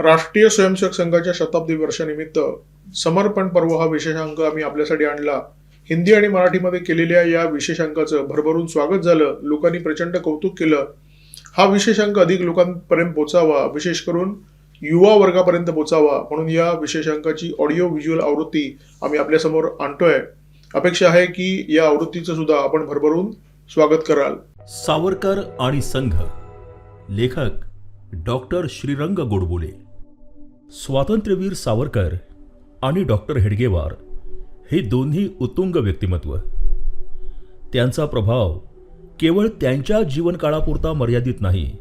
राष्ट्रीय स्वयंसेवक संघाच्या शताब्दी वर्षानिमित्त समर्पण पर्व हा विशेषांक आम्ही आपल्यासाठी आणला. हिंदी आणि मराठीमध्ये केलेल्या या विशेषांकाचं भरभरून स्वागत झालं. लोकांनी प्रचंड कौतुक केलं. हा विशेषांक अधिक लोकांपर्यंत पोहोचावा, विशेष करून युवा वर्गापर्यंत पोहोचावा म्हणून या विशेषांकाची ऑडिओ व्हिज्युअल आवृत्ती आम्ही आपल्यासमोर आणतोय. अपेक्षा आहे की या आवृत्तीचं सुद्धा आपण भरभरून स्वागत कराल. सावरकर आणि संघ. लेखक डॉक्टर श्रीरंग गोडबोले. स्वातंत्र्यवीर सावरकर आणि डॉक्टर हेडगेवार हे दोन्ही उत्तुंग व्यक्तिमत्व. त्यांचा प्रभाव केवळ त्यांच्या जीवनकाळापुरता मर्यादित नाही.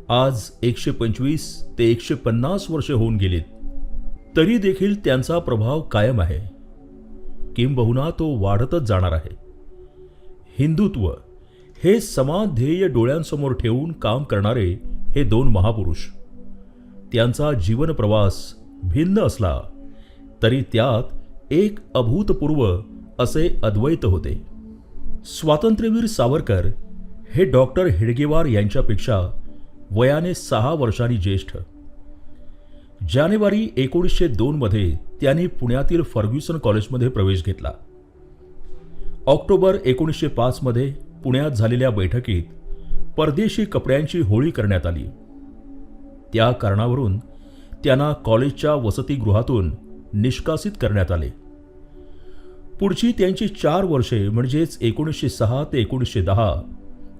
आज 125 ते 150 वर्षे होऊन गेलीत तरी देखील त्यांचा प्रभाव कायम आहे. किंबहुना तो वाढतच जाणार आहे. हिंदुत्व हे समान ध्येय डोळ्यांसमोर ठेवून काम करणारे हे दोन महापुरुष. त्यांचा जीवन प्रवास भिन्न असला तरी त्यात एक अभूतपूर्व असे अद्वैत होते. स्वातंत्र्यवीर सावरकर हे डॉक्टर हेडगेवार यांच्यापेक्षा वयाने 6 वर्षांनी ज्येष्ठ. जानेवारी 1902 मध्ये त्यांनी पुण्यातील फर्ग्युसन कॉलेजमध्ये प्रवेश घेतला. ऑक्टोबर 1905 मध्ये पुण्यात झालेल्या बैठकीत परदेशी कपड्यांची होळी करण्यात आली. त्या कारणावरून त्यांना कॉलेजच्या वसतिगृहातून निष्कासित करण्यात आले. पुढची त्यांची 4 वर्षे म्हणजेच 1906 ते 1910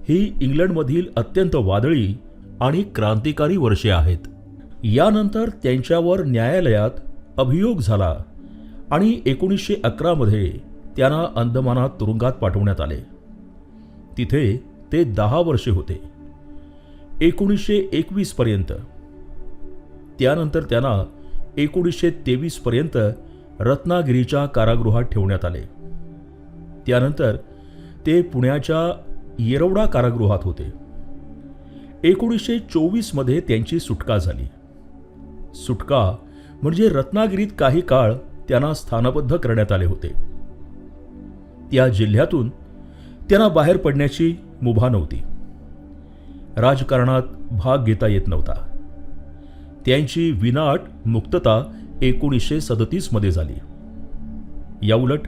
ही इंग्लंडमधील अत्यंत वादळी आणि क्रांतिकारी वर्षे आहेत. यानंतर त्यांच्यावर न्यायालयात अभियोग झाला आणि 1911 मध्ये त्यांना अंदमानात तुरुंगात पाठवण्यात आले. तिथे ते 10 वर्षे होते, 1921 पर्यंत. त्यानंतर त्यांना 1923 पर्यंत रत्नागिरीच्या कारागृहात ठेवण्यात आले. त्यानंतर ते पुण्याच्या येरवडा कारागृहात होते. 1924 मध्ये त्यांची सुटका झाली. सुटका म्हणजे रत्नागिरीत काही काळ त्यांना स्थानबद्ध करण्यात आले होते. त्या जिल्ह्यातून त्यांना बाहेर पडण्याची मुभा नव्हती. राजकारणात भाग घेता येत नव्हता. त्यांची विनाअट मुक्तता 1937 मध्ये झाली. याउलट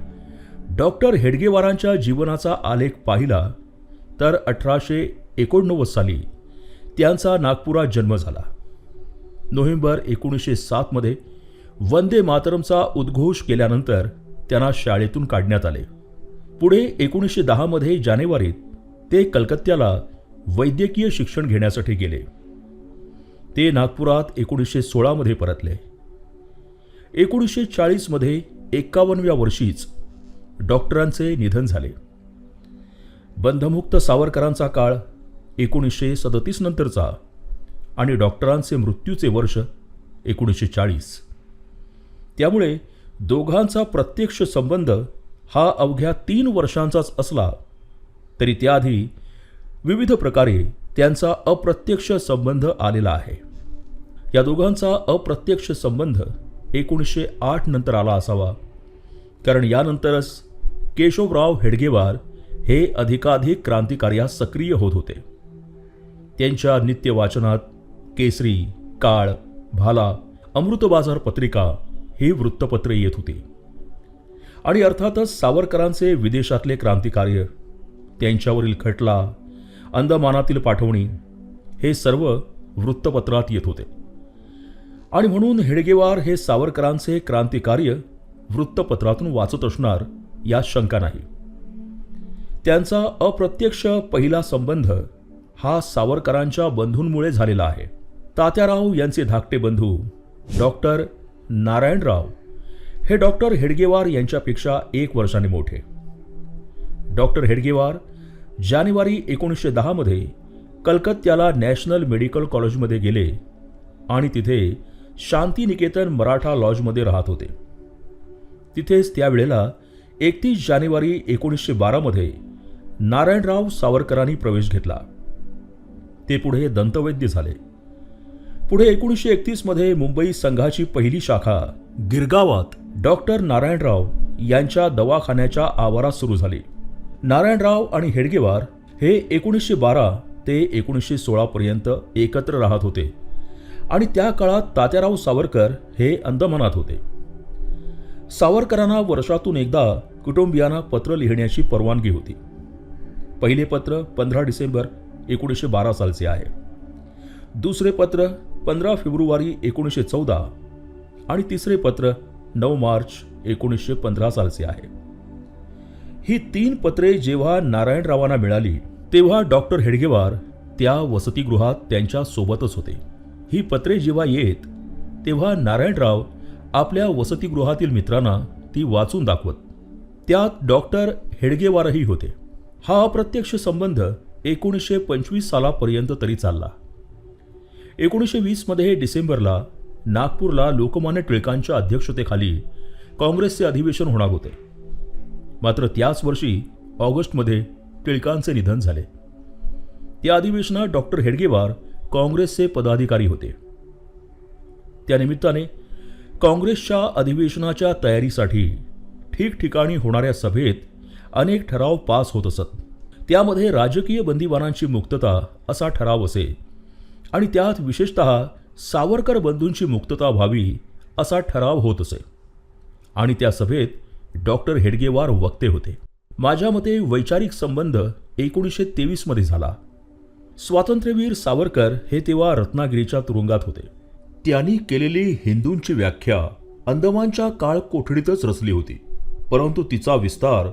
डॉक्टर हेडगेवारांच्या जीवनाचा आलेख पाहिला तर 1889 साली त्यांचा नागपुरात जन्म झाला. नोव्हेंबर 1907 मध्ये वंदे मातरमचा उद्घोष केल्यानंतर त्यांना शाळेतून काढण्यात आले. पुढे 1910 मध्ये जानेवारीत ते कलकत्त्याला वैद्यकीय शिक्षण घेण्यासाठी गेले. ते नागपुरात 1916 मध्ये परतले. 1940 मध्ये 51व्या वर्षीच डॉक्टरांचे निधन झाले. बंधमुक्त सावरकरांचा काळ 1937 नंतरचा आणि डॉक्टरांचे मृत्यूचे वर्ष 1940. त्यामुळे दोघांचा प्रत्यक्ष संबंध हा अवघ्या 3 वर्षांचाच असला तरी त्याआधी विविध प्रकारे त्यांचा अप्रत्यक्ष संबंध आलेला आहे. या दोघांचा अप्रत्यक्ष संबंध 1908 नंतर आला असावा, कारण यानंतरच केशवराव हेडगेवार हे अधिकाधिक क्रांतिकार्यात सक्रिय होत होते. त्यांच्या नित्य वाचनात केसरी, काळ, भाला, अमृतबाजार पत्रिका ही वृत्तपत्रे येत होती. आणि अर्थातच सावरकरांचे विदेशातले क्रांतिकार्य, त्यांच्यावरील खटला, अंदमानातील पाठवणी हे सर्व वृत्तपत्रात येत होते. आणि म्हणून हेडगेवार हे सावरकरांचे क्रांतिकार्य वृत्तपत्रातून वाचत असणार यात शंका नाही. त्यांचा अप्रत्यक्ष पहिला संबंध हा सावरकरांच्या बंधूंमुळे झालेला आहे. तात्याराव यांचे धाकटे बंधू डॉक्टर नारायणराव हे डॉक्टर हेडगेवार यांच्यापेक्षा 1 वर्षाने मोठे. डॉक्टर हेडगेवार जानेवारी 1910 मध्ये कलकत्त्याला नॅशनल मेडिकल कॉलेजमध्ये गेले आणि तिथे शांतिनिकेतन मराठा लॉजमध्ये राहत होते. तिथेच त्यावेळेला 31 जानेवारी 1912 मध्ये नारायणराव सावरकरांनी प्रवेश घेतला. ते पुढे दंतवैद्य झाले. पुढे 1931 मध्ये मुंबई संघाची पहिली शाखा गिरगावात डॉक्टर नारायणराव यांच्या दवाखान्याच्या आवारात सुरू झाली. नारायणराव आणि हेडगेवार हे 1912 ते 1916 पर्यंत एकत्र राहत होते आणि त्या काळात तात्याराव सावरकर हे अंदमानात होते. सावरकरांना वर्षातून एकदा कुटुंबियांना पत्र लिहिण्याची परवानगी होती. पहिले पत्र 15 डिसेंबर 1912 सालचे आहे. दुसरे पत्र 15 फेब्रुवारी 1914 आणि तिसरे पत्र 9 मार्च 1915 सालचे आहे. ही 3 पत्रे जेव्हा नारायणरावांना मिळाली तेव्हा डॉक्टर हेडगेवार त्या वसतिगृहात त्यांच्या सोबतच होते. ही पत्रे जेव्हा येत तेव्हा नारायणराव आपल्या वसतिगृहातील मित्रांना ती वाचून दाखवत. त्यात डॉक्टर हेडगेवारही होते. हा अप्रत्यक्ष संबंध 1925 सालापर्यंत तरी चालला. 1920 मध्ये डिसेंबरला नागपूरला लोकमान्य टिळकांच्या अध्यक्षतेखाली काँग्रेसचे अधिवेशन होणार होते. मात्र त्याच वर्षी ऑगस्टमध्ये टिळकांचे निधन झाले. त्या अधिवेशनात डॉक्टर हेडगेवार काँग्रेसचे पदाधिकारी होते. त्यानिमित्ताने काँग्रेसच्या अधिवेशनाच्या तयारीसाठी ठिकठिकाणी होणाऱ्या सभेत अनेक ठराव पास होत असत. त्यामध्ये राजकीय बंदिवानांची मुक्तता असा ठराव असे आणि त्यात विशेषतः सावरकर बंधूंची मुक्तता व्हावी असा ठराव होत असे. आणि त्या सभेत डॉक्टर हेडगेवार वक्ते होते. माझ्या मते वैचारिक संबंध 1923 मध्ये झाला. स्वातंत्र्यवीर सावरकर हे तेव्हा रत्नागिरीच्या तुरुंगात होते. त्यांनी केलेली हिंदूंची व्याख्या अंदमानच्या काळ कोठडीतच रचली होती, परंतु तिचा विस्तार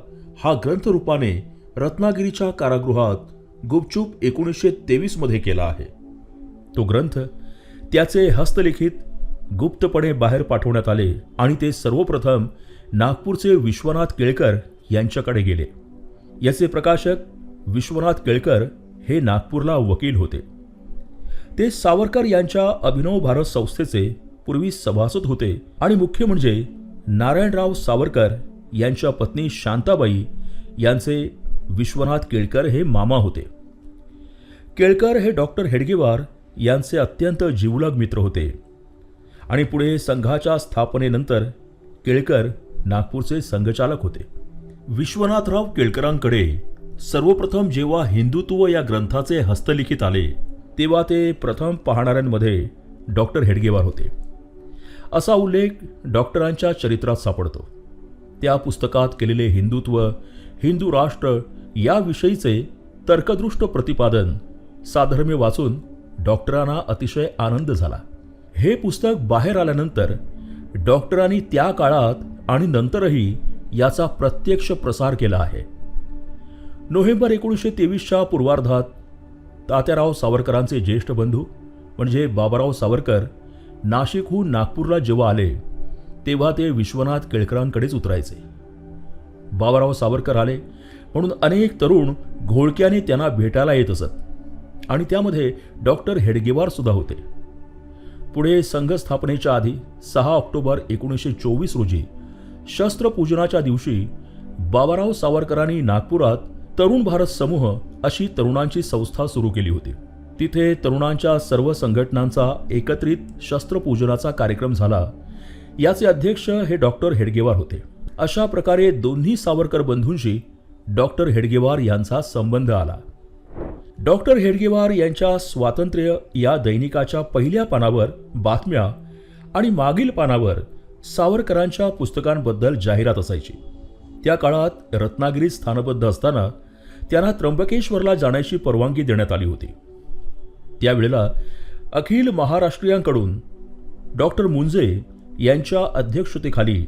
हा ग्रंथरूपाने रत्नागिरीच्या कारागृहात गुपचूप 1923 मध्ये केला आहे. तो ग्रंथ त्याचे हस्तलिखित गुप्तपणे बाहेर पाठवण्यात आले आणि ते सर्वप्रथम नागपूरचे विश्वनाथ केळकर यांच्याकडे गेले. याचे प्रकाशक विश्वनाथ केळकर हे नागपूरला वकील होते. ते सावरकर यांच्या अभिनव भारत संस्थेचे पूर्वी सभासद होते आणि मुख्य म्हणजे नारायणराव सावरकर यांच्या पत्नी शांताबाई यांचे विश्वनाथ केळकर हे मामा होते. केळकर हे डॉक्टर हेडगेवार यांचे अत्यंत जिवलग मित्र होते आणि पुढे संघाच्या स्थापनेनंतर केळकर नागपूरचे संघचालक होते. विश्वनाथराव केळकरांकडे सर्वप्रथम जेव्हा हिंदुत्व या ग्रंथाचे हस्तलिखित आले तेव्हा ते प्रथम पाहणाऱ्यांमध्ये डॉक्टर हेडगेवार होते असा उल्लेख डॉक्टरांच्या चरित्रात सापडतो. त्या पुस्तकात केलेले हिंदुत्व, हिंदू राष्ट्र याविषयीचे तर्कदृष्ट प्रतिपादन साधर्म्य वाचून डॉक्टरांना अतिशय आनंद झाला. हे पुस्तक बाहेर आल्यानंतर डॉक्टरांनी त्या काळात आणि नंतरही याचा प्रत्यक्ष प्रसार केला आहे. नोव्हेंबर 1923च्या पूर्वार्धात तात्याराव सावरकरांचे ज्येष्ठ बंधू म्हणजे बाबाराव सावरकर नाशिकहून नागपूरला जेव्हा आले तेव्हा ते विश्वनाथ केळकरांकडेच उतरायचे. बाबाराव सावरकर आले म्हणून अनेक तरुण घोळक्याने त्यांना भेटायला येत असत आणि त्यामध्ये डॉक्टर हेडगेवार सुद्धा होते. पुढे संघ स्थापनेच्या आधी 6 ऑक्टोबर 1924 रोजी शस्त्रपूजनाच्या दिवशी बाबाराव सावरकरांनी नागपुरात तरुण भारत समूह अशी तरुणांची संस्था सुरू केली होती. तिथे तरुणांच्या सर्व संघटनांचा एकत्रित शस्त्रपूजनाचा कार्यक्रम झाला. याचे अध्यक्ष हे डॉक्टर हेडगेवार होते. अशा प्रकारे दोन्ही सावरकर बंधूंशी डॉक्टर हेडगेवार यांचा संबंध आला. डॉक्टर हेडगेवार यांच्या स्वातंत्र्य या दैनिकाच्या पहिल्या पानावर बातम्या आणि मागील पानावर सावरकरांच्या पुस्तकांबद्दल जाहिरात असायची. त्या काळात रत्नागिरीत स्थानबद्ध असताना त्यांना त्र्यंबकेश्वरला जाण्याची परवानगी देण्यात आली होती. त्यावेळेला अखिल महाराष्ट्रीयांकडून डॉक्टर मुंजे यांच्या अध्यक्षतेखाली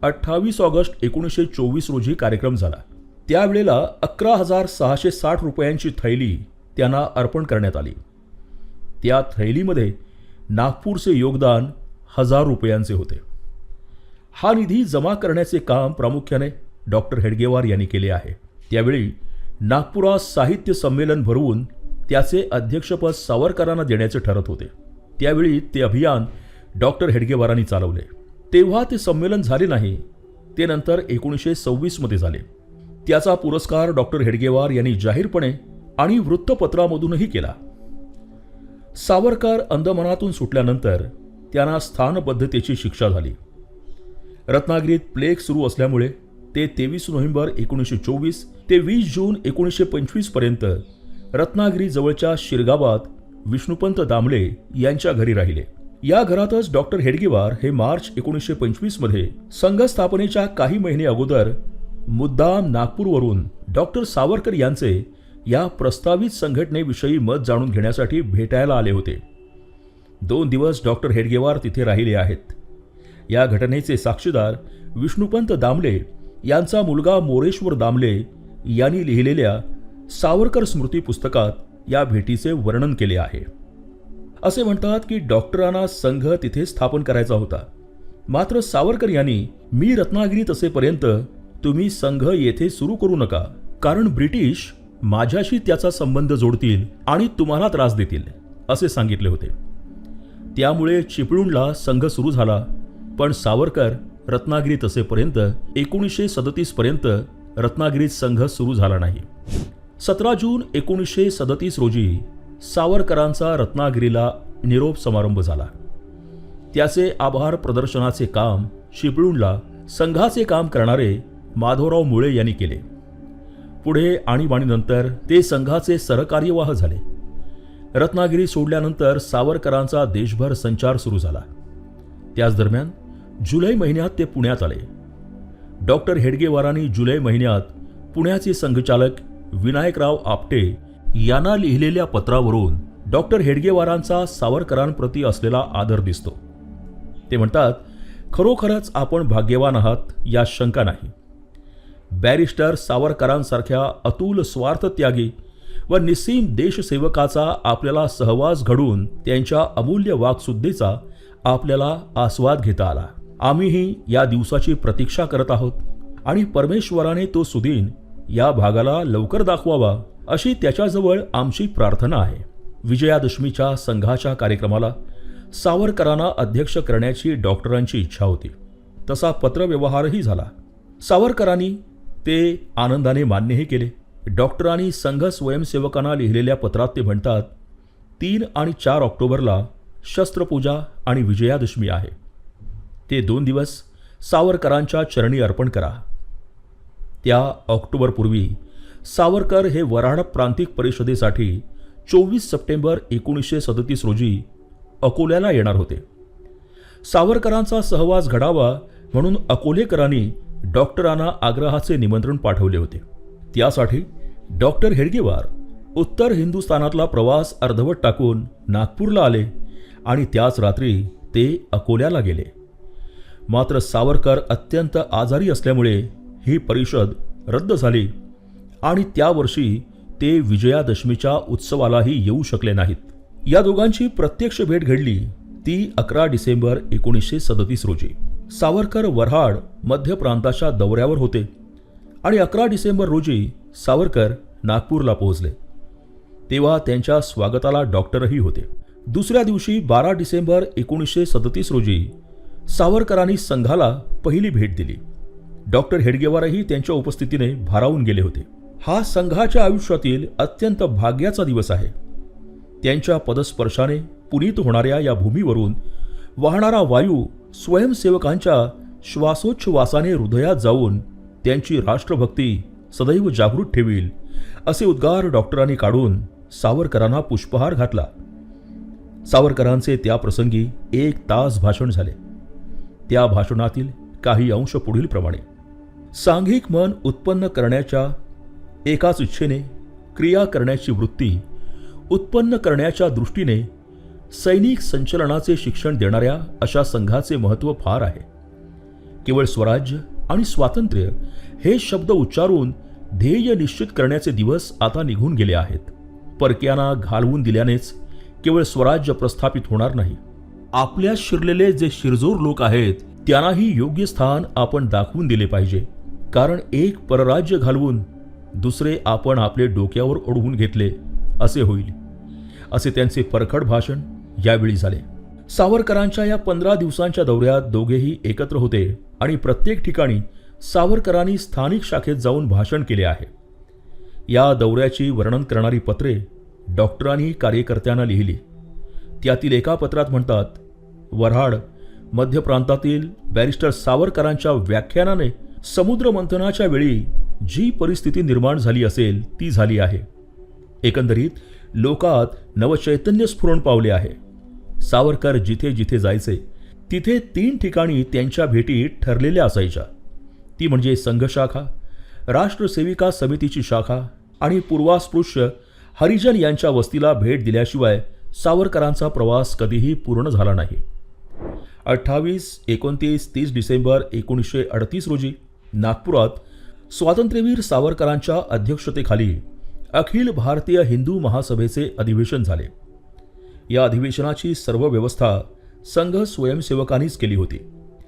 28 ऑगस्ट 1924 रोजी कार्यक्रम झाला. त्यावेळेला 11,660 रुपयांची थैली त्यांना अर्पण करण्यात आली. त्या थैलीमध्ये नागपूरचे योगदान 1000 रुपयांचे होते. हा निधी जमा करण्याचे काम प्रामुख्याने डॉक्टर हेडगेवार यांनी केले आहे. त्यावेळी नागपुरात साहित्य संमेलन भरवून त्याचे अध्यक्षपद सावरकरांना देण्याचे ठरत होते. त्यावेळी ते अभियान डॉक्टर हेडगेवारांनी चालवले. तेव्हा ते संमेलन झाले नाही, ते नंतर 1926 मध्ये झाले. त्याचा पुरस्कार डॉक्टर हेडगेवार यांनी जाहीरपणे आणि वृत्तपत्रामधूनही केला. सावरकर अंदमानातून सुटल्यानंतर त्यांना स्थानबद्धतेची शिक्षा झाली. रत्नागिरीत प्लेग सुरू असल्यामुळे ते 23 नोव्हेंबर 1924 ते 20 जून 1925 पर्यंत रत्नागिरी जवळच्या शिरगावात विष्णुपंत दामले यांच्या घरी राहिले. या घरातच डॉक्टर हेडगेवार हे मार्च 1925 मध्ये संघ स्थापनेच्या काही महिने अगोदर मुद्दाम नागपूरवरून डॉक्टर सावरकर यांचे या प्रस्तावित संघटनेविषयी मत जाणून घेण्यासाठी भेटायला आले होते. 2 दिवस डॉक्टर हेडगेवार तिथे राहिले आहेत. या घटनेचे साक्षीदार विष्णुपंत दामले यांचा मुलगा मोरेश्वर दामले यांनी लिहिलेल्या सावरकर स्मृती पुस्तकात या भेटीचे वर्णन केले आहे. असे म्हणतात की डॉक्टरांना संघ तिथे स्थापन करायचा होता. मात्र सावरकर यांनी मी रत्नागिरीत असेपर्यंत तुम्ही संघ येथे सुरू करू नका, कारण ब्रिटिश माझ्याशी त्याचा संबंध जोडतील आणि तुम्हाला त्रास देतील असे सांगितले होते. त्यामुळे चिपळूणला संघ सुरू झाला, पण सावरकर रत्नागिरीत असेपर्यंत 1937 पर्यंत रत्नागिरीत संघ सुरू झाला नाही. 17 जून 1937 रोजी सावरकरांचा रत्नागिरीला निरोप समारंभ झाला. त्याचे आभार प्रदर्शनाचे काम चिपळूणला संघाचे काम करणारे माधवराव मुळे यांनी केले. पुढे आणीबाणीनंतर ते संघाचे सरकार्यवाह झाले. रत्नागिरी सोडल्यानंतर सावरकरांचा देशभर संचार सुरू झाला. त्याच दरम्यान जुलै महिन्यात ते पुण्यात आले. डॉक्टर हेडगेवारांनी जुलै महिन्यात पुण्याचे संघचालक विनायकराव आपटे यांना लिहिलेल्या पत्रावरून डॉक्टर हेडगेवारांचा सावरकरांप्रती असलेला आदर दिसतो. ते म्हणतात, खरोखरच आपण भाग्यवान आहात यात शंका नाही. बॅरिस्टर सावरकरांसारख्या अतुल स्वार्थत्यागी व निस्सीम देशसेवकाचा आपल्याला सहवास घडून त्यांच्या अमूल्य वाक्शुद्धीचा आपल्याला आस्वाद घेता आला. आम्हीही या दिवसाची प्रतीक्षा करत आहोत आणि परमेश्वराने तो सुदिन या भागाला लवकर दाखवावा अशी त्याच्याजवळ आमची प्रार्थना आहे. विजयादशमीच्या संघाच्या कार्यक्रमाला सावरकरांना अध्यक्ष करण्याची डॉक्टरांची इच्छा होती. तसा पत्रव्यवहारही झाला. सावरकरांनी ते आनंदाने मान्यही केले. डॉक्टरांनी संघ स्वयंसेवकांना लिहिलेल्या पत्रात ते म्हणतात, 3 आणि 4 ऑक्टोबरला शस्त्रपूजा आणि विजयादशमी आहे. ते 2 दिवस सावरकरांच्या चरणी अर्पण करा. त्या ऑक्टोबरपूर्वी सावरकर हे वऱ्हाड प्रांतिक परिषदेसाठी 24 सप्टेंबर 1937 रोजी अकोल्याला येणार होते. सावरकरांचा सहवास घडावा म्हणून अकोलेकरांनी डॉक्टरांना आग्रहाचे निमंत्रण पाठवले होते. त्यासाठी डॉक्टर हेडगेवार उत्तर हिंदुस्थानातला प्रवास अर्धवट टाकून नागपूरला आले आणि त्याच रात्री ते अकोल्याला गेले. मात्र सावरकर अत्यंत आजारी असल्यामुळे ही परिषद रद्द झाली आणि त्या वर्षी ते विजयादशमीच्या उत्सवालाही येऊ शकले नाहीत. या दोघांची प्रत्यक्ष भेट घडली ती 11 डिसेंबर 1937 रोजी. सावरकर वऱ्हाड मध्य प्रांताच्या दौऱ्यावर होते आणि 11 डिसेंबर रोजी सावरकर नागपूरला पोहोचले. तेव्हा त्यांच्या स्वागताला डॉक्टरही होते. दुसऱ्या दिवशी 12 डिसेंबर 1937 रोजी सावरकरांनी संघाला पहिली भेट दिली. डॉक्टर हेडगेवारही त्यांच्या उपस्थितीने भारावून गेले होते. हा संघाच्या आयुष्यातील अत्यंत भाग्याचा दिवस आहे. त्यांच्या पदस्पर्शाने पुनीत होणाऱ्या या भूमीवरून वाहणारा वायू स्वयंसेवकांच्या श्वासोच्छवासाने हृदयात जाऊन त्यांची राष्ट्रभक्ती सदैव जागृत ठेवील असे उद्गार डॉक्टरांनी काढून सावरकरांना पुष्पहार घातला. सावरकरांचे त्या प्रसंगी 1 तास भाषण झाले. त्या भाषणातील काही अंश पुढीलप्रमाणे: सांघिक मन उत्पन्न करण्याच्या एकाच इच्छेने क्रिया करण्याची वृत्ती उत्पन्न करण्याच्या दृष्टीने सैनिक संचलनाचे शिक्षण देणाऱ्या अशा संघाचे महत्त्व फार आहे. केवळ स्वराज्य आणि स्वातंत्र्य हे शब्द उच्चारून ध्येय निश्चित करण्याचे दिवस आता निघून गेले आहेत. परक्यांना घालवून दिल्यानेच केवळ स्वराज्य प्रस्थापित होणार नाही. आपल्या शिरलेले जे शिरजोर लोक आहेत त्यांनाही योग्य स्थान आपण दाखवून दिले पाहिजे. कारण एक परराज्य घालवून दुसरे आपण आपले डोक्यावर ओढवून घेतले असे होईल, असे त्यांचे परखड भाषण यावेळी झाले. सावरकरांच्या या 15 दिवसांच्या दौऱ्यात दोघेही एकत्र होते आणि प्रत्येक ठिकाणी सावरकरांनी स्थानिक शाखेत जाऊन भाषण केले आहे. या दौऱ्याची वर्णन करणारी पत्रे डॉक्टरांनी कार्यकर्त्यांना लिहिली. त्यातील एका पत्रात म्हणतात, वऱ्हाड मध्य प्रांतातील बॅरिस्टर सावरकरांच्या व्याख्यानाने समुद्र मंथनाच्या वेळी जी परिस्थिती निर्माण झाली असेल ती झाली आहे. एकंदरीत लोकात नवचैतन्य स्फुरण पावले आहे. सावरकर जिथे जिथे जायचे तिथे 3 ठिकाणी त्यांच्या भेटी ठरलेल्या असायच्या. ती म्हणजे संघशाखा, राष्ट्रसेविका समितीची शाखा आणि पूर्वास्पृश्य हरिजन यांच्या वस्तीला भेट दिल्याशिवाय सावरकरांचा प्रवास कधीही पूर्ण झाला नाही. 28, 29, 30 डिसेंबर 1938 रोजी नागपुरात स्वातंत्र्यवीर सावरकरांच्या अध्यक्षतेखाली अखिल भारतीय हिंदू महासभेचे अधिवेशन झाले. या अधिवेशनाची सर्व व्यवस्था संघ स्वयंसेवकांनीच केली होती.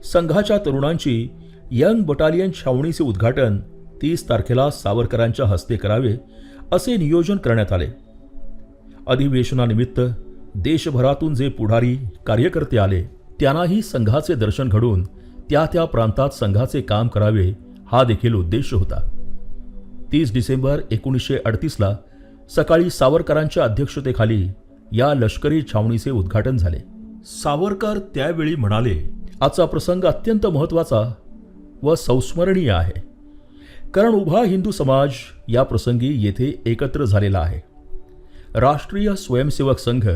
संघाच्या तरुणांची यंग बटालियन छावणीचे उद्घाटन 30 तारखेला सावरकरांच्या हस्ते करावे असे नियोजन करण्यात आले. अधिवेशनानिमित्त देशभरातून जे पुढारी कार्यकर्ते आले त्यांनाही संघाचे दर्शन घडून त्या त्या प्रांतात संघाचे काम करावे हा देखील उद्देश होता. 30 डिसेंबर 1938ला सकाळी सावरकरांच्या अध्यक्षतेखाली या लष्करी छावणीचे उद्घाटन झाले. सावरकर त्यावेळी म्हणाले, आजचा प्रसंग अत्यंत महत्त्वाचा व संस्मरणीय आहे, कारण उभा हिंदू समाज या प्रसंगी येथे एकत्र झालेला आहे. राष्ट्रीय स्वयंसेवक संघ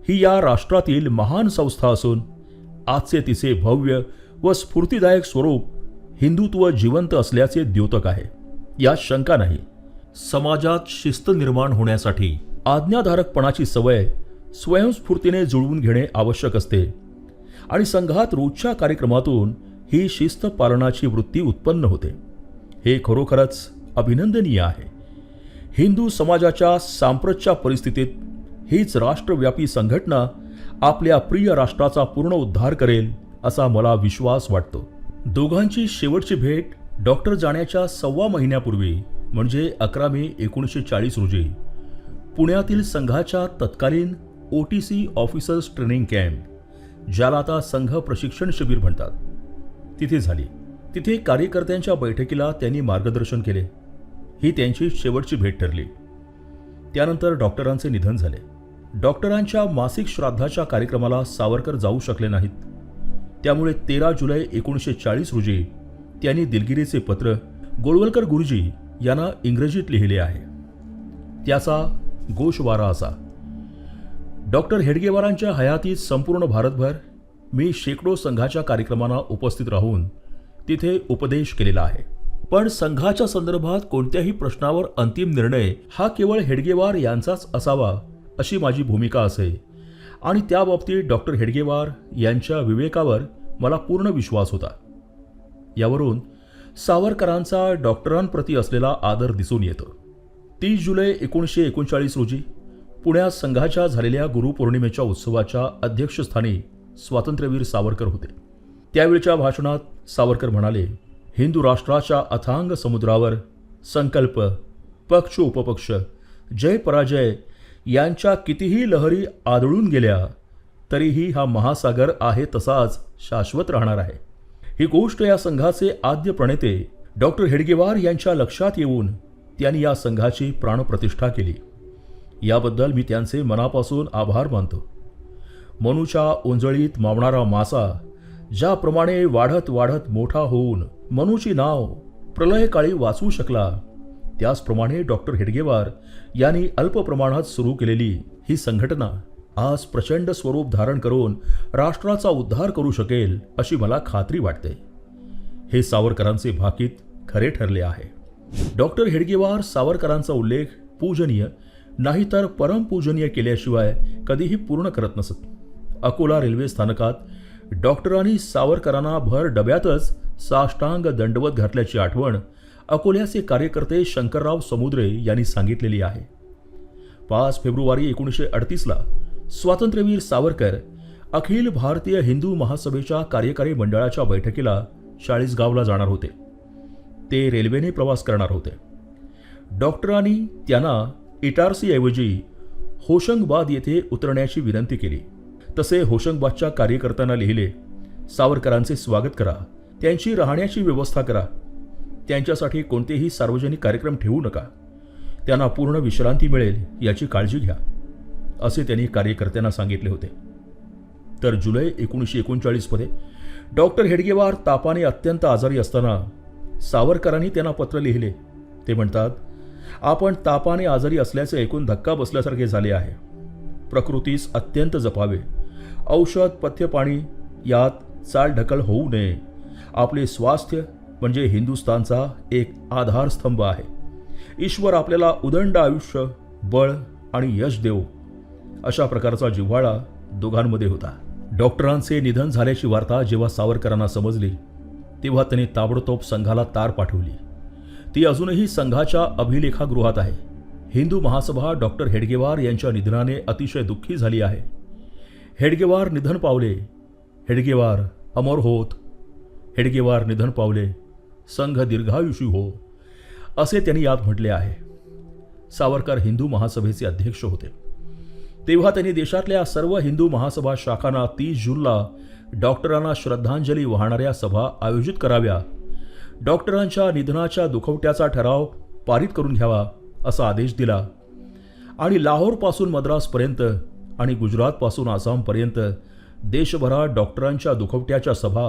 ही या राष्ट्रातील महान संस्था असून आजचे तिचे भव्य व स्फूर्तिदायक स्वरूप हिंदुत्व जिवंत असल्याचे द्योतक आहे, यात शंका नाही. समाजात शिस्त निर्माण होण्यासाठी आज्ञाधारकपणाची सवय स्वयंस्फूर्तीने जुळवून घेणे आवश्यक असते आणि संघात रोजच्या कार्यक्रमातून ही शिस्त पालनाची वृत्ती उत्पन्न होते. हे खरोखरच अभिनंदनीय आहे. हिंदू समाजाच्या सांप्रतच्या परिस्थितीत हीच राष्ट्रव्यापी संघटना आपल्या प्रिय राष्ट्राचा पूर्ण उद्धार करेल असा मला विश्वास वाटतो. दोघांची शेवटची भेट डॉक्टर जाण्याच्या 1.25 महिन्यापूर्वी म्हणजे 11 मे 1940 रोजी पुण्यातील संघाच्या तत्कालीन OTC ऑफिसर्स ट्रेनिंग कॅम्प, ज्याला आता संघ प्रशिक्षण शिबिर म्हणतात, तिथे झाली. तिथे कार्यकर्त्यांच्या बैठकीला त्यांनी मार्गदर्शन केले. ही त्यांची शेवटची भेट ठरली. त्यानंतर डॉक्टरांचे निधन झाले. डॉक्टरांच्या मासिक श्राद्धाच्या कार्यक्रमाला सावरकर जाऊ शकले नाहीत. त्यामुळे 13 जुलै 1940 रोजी त्यांनी दिलगिरीचे पत्र गोळवलकर गुरुजी यांना इंग्रजीत लिहिले आहे. त्याचा गोषवारा असा: डॉक्टर हेडगेवारांच्या हयातीत संपूर्ण भारतभर मी शेकडो संघाच्या कार्यक्रमांना उपस्थित राहून तिथे उपदेश केलेला आहे. पण संघाच्या संदर्भात कोणत्याही प्रश्नावर अंतिम निर्णय हा केवळ हेडगेवार यांचाच असावा अशी माझी भूमिका असे आणि त्या बाबतीत डॉक्टर हेडगेवार यांच्या विवेकावर मला पूर्ण विश्वास होता. यावरून सावरकरांचा डॉक्टरांप्रती असलेला आदर दिसून येतो. 30 जुलै 1939 रोजी पुण्यात संघाच्या झालेल्या गुरुपौर्णिमेच्या उत्सवाच्या अध्यक्षस्थानी स्वातंत्र्यवीर सावरकर होते. त्यावेळच्या भाषणात सावरकर म्हणाले, हिंदू राष्ट्राच्या अथांग समुद्रावर संकल्प, पक्ष उपपक्ष, जय पराजय यांच्या कितीही लहरी आदळून गेल्या तरीही हा महासागर आहे तसाच शाश्वत राहणार आहे. ही गोष्ट या संघाचे आद्य प्रणेते डॉक्टर हेडगेवार यांच्या लक्षात येऊन त्यांनी या संघाची प्राणप्रतिष्ठा केली. याबद्दल मी त्यांचे मनापासून आभार मानतो. मनूच्या ओंजळीत मावणारा मासा ज्याप्रमाणे वाढत वाढत मोठा होऊन मनूची नाव प्रलयकाळी वाचवू शकला, त्याचप्रमाणे डॉक्टर हेडगेवार यांनी अल्प प्रमाणात सुरू केलेली ही संघटना आज प्रचंड स्वरूप धारण करून राष्ट्राचा उद्धार करू शकेल अशी मला खात्री वाटते. हे सावरकरांचे भाकीत खरे ठरले आहे. डॉक्टर हेडगेवार सावरकरांचा उल्लेख पूजनीय नाहीतर परमपूजनीय केल्याशिवाय कधीही पूर्ण करत नसत. अकोला रेल्वे स्थानकात डॉक्टरांनी सावरकरांना भर डब्यातच साष्टांग दंडवत घातल्याची आठवण अकोल्याचे कार्यकर्ते शंकरराव समुद्रे यांनी सांगितलेली आहे. 5 फेब्रुवारी 1938ला स्वातंत्र्यवीर सावरकर अखिल भारतीय हिंदू महासभेच्या कार्यकारी मंडळाच्या बैठकीला चाळीसगावला जाणार होते. ते रेल्वेने प्रवास करणार होते. डॉक्टरांनी त्यांना इटारसीऐवजी होशंगाबाद येथे उतरण्याची विनंती केली. तसे होशंगाबादच्या कार्यकर्त्यांना लिहिले, सावरकरांचे स्वागत करा, त्यांची राहण्याची व्यवस्था करा, त्यांच्यासाठी कोणतेही सार्वजनिक कार्यक्रम ठेवू नका, त्यांना पूर्ण विश्रांती मिळेल याची काळजी घ्या, असे त्यांनी कार्यकर्त्यांना सांगितले होते. तर जुलै 1939 मध्ये डॉक्टर हेडगेवार तापाने अत्यंत आजारी असताना सावरकरांनी त्यांना पत्र लिहिले. ते म्हणतात, आपण तापाने आजारी असल्याचे ऐकून धक्का बसल्यासारखे झाले आहे. प्रकृतीस अत्यंत जपावे. औषध पथ्य पाणी यात चालढकल होऊ नये. आपले स्वास्थ्य म्हणजे हिंदुस्थानचा एक आधारस्तंभ आहे. ईश्वर आपल्याला उदंड आयुष्य, बळ आणि यश देव, अशा प्रकारचा जिव्हाळा दोघांमध्ये होता. डॉक्टरांचे निधन झाल्याची वार्ता जेव्हा सावरकरांना समजली तेव्हा त्यांनी ताबडतोब संघाला तार पाठवली. ती अजूनही संघाच्या अभिलेखागृहात आहे. हिंदू महासभा डॉक्टर हेडगेवार यांच्या निधनाने अतिशय दुःखी झाली आहे. हेडगेवार निधन पावले, हेडगेवार अमर होत, हेडगेवार निधन पावले, संघ दीर्घायुषी हो, असे त्यांनी यात म्हटले आहे. सावरकर हिंदू महासभेचे अध्यक्ष होते. तेव्हा त्यांनी देशातल्या सर्व हिंदू महासभा शाखांना 30 जूनला डॉक्टरांना श्रद्धांजली वाहणाऱ्या सभा आयोजित कराव्या, डॉक्टरांच्या निधनाच्या दुखवट्याचा ठराव पारित करून घ्यावा असा आदेश दिला आणि लाहोरपासून मद्रासपर्यंत आणि गुजरातपासून आसामपर्यंत देशभरात डॉक्टरांच्या दुखवट्याच्या सभा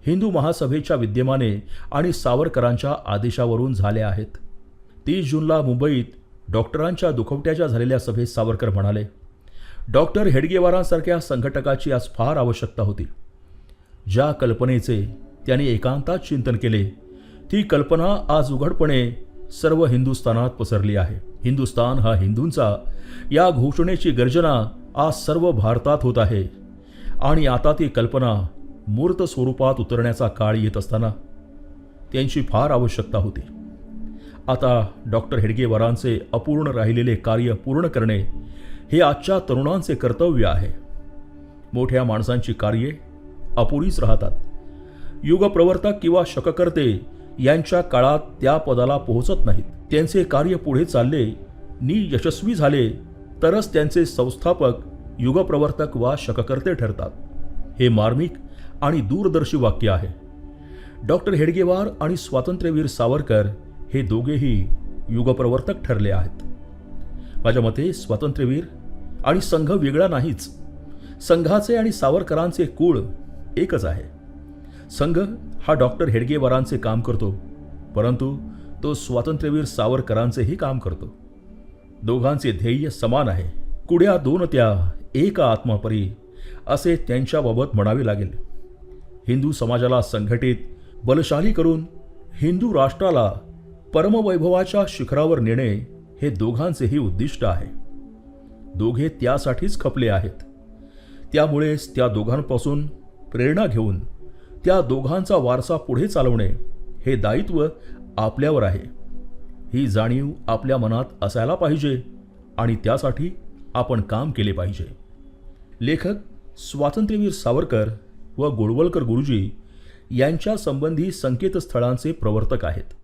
हिंदू महासभेच्या विद्यमाने आणि सावरकरांच्या आदेशावरून झाल्या आहेत. 30 जूनला मुंबईत डॉक्टरांच्या दुखवट्याच्या झालेल्या सभेत सावरकर म्हणाले, डॉक्टर हेडगेवारांसारख्या संघटकाची आज फार आवश्यकता होती. ज्या कल्पनेचे त्यांनी एकांतात चिंतन केले ती कल्पना आज उघडपणे सर्व हिंदुस्थानात पसरली आहे. हिंदुस्थान हा हिंदूंचा या घोषणेची गर्जना आज सर्व भारतात होत आहे आणि आता ती कल्पना मूर्त स्वरूपात उतरण्याचा काळ येत असताना त्यांची फार आवश्यकता होती. आता डॉक्टर हेडगेवारांचे अपूर्ण राहिलेले कार्य पूर्ण करणे हे आजच्या तरुणांचे कर्तव्य आहे. मोठ्या माणसांची कार्ये अपुरीच राहतात. युगप्रवर्तक किंवा शककर्ते यांच्या काळात त्या पदाला पोहोचत नाहीत. त्यांचे कार्य पुढे चालले नि यशस्वी झाले तरच त्यांचे संस्थापक युगप्रवर्तक वा शककर्ते ठरतात. हे मार्मिक आणि दूरदर्शी वाक्य आहे. डॉक्टर हेडगेवार आणि स्वातंत्र्यवीर सावरकर हे दोघेही युगप्रवर्तक ठरले आहेत. माझ्या मते स्वातंत्र्यवीर आणि संघ वेगळा नाहीच. संघाचे आणि सावरकरांचे कुळ एकच आहे. संघ हा डॉक्टर हेडगेवारांचे काम करतो, परंतु तो स्वातंत्र्यवीर सावरकरांचेही काम करतो. दोघांचे ध्येय समान आहे. कुड्या दोन त्या एका आत्मापरी, असे त्यांच्याबाबत म्हणावे लागेल. हिंदू समाजाला संघटित बलशाली करून हिंदू राष्ट्राला परमवैभवाच्या शिखरावर नेणे हे दोघांचेही उद्दिष्ट आहे. दोघे त्यासाठीच खपले आहेत. त्यामुळेच त्या दोघांपासून प्रेरणा घेऊन त्या दोघांचा वारसा पुढे चालवणे हे दायित्व आपल्यावर आहे. ही जाणीव आपल्या मनात असायला पाहिजे आणि त्यासाठी आपण काम केले पाहिजे. लेखक स्वातंत्र्यवीर सावरकर व गोळवलकर गुरुजी यांच्या संबंधी संकेतस्थळांचे प्रवर्तक आहेत.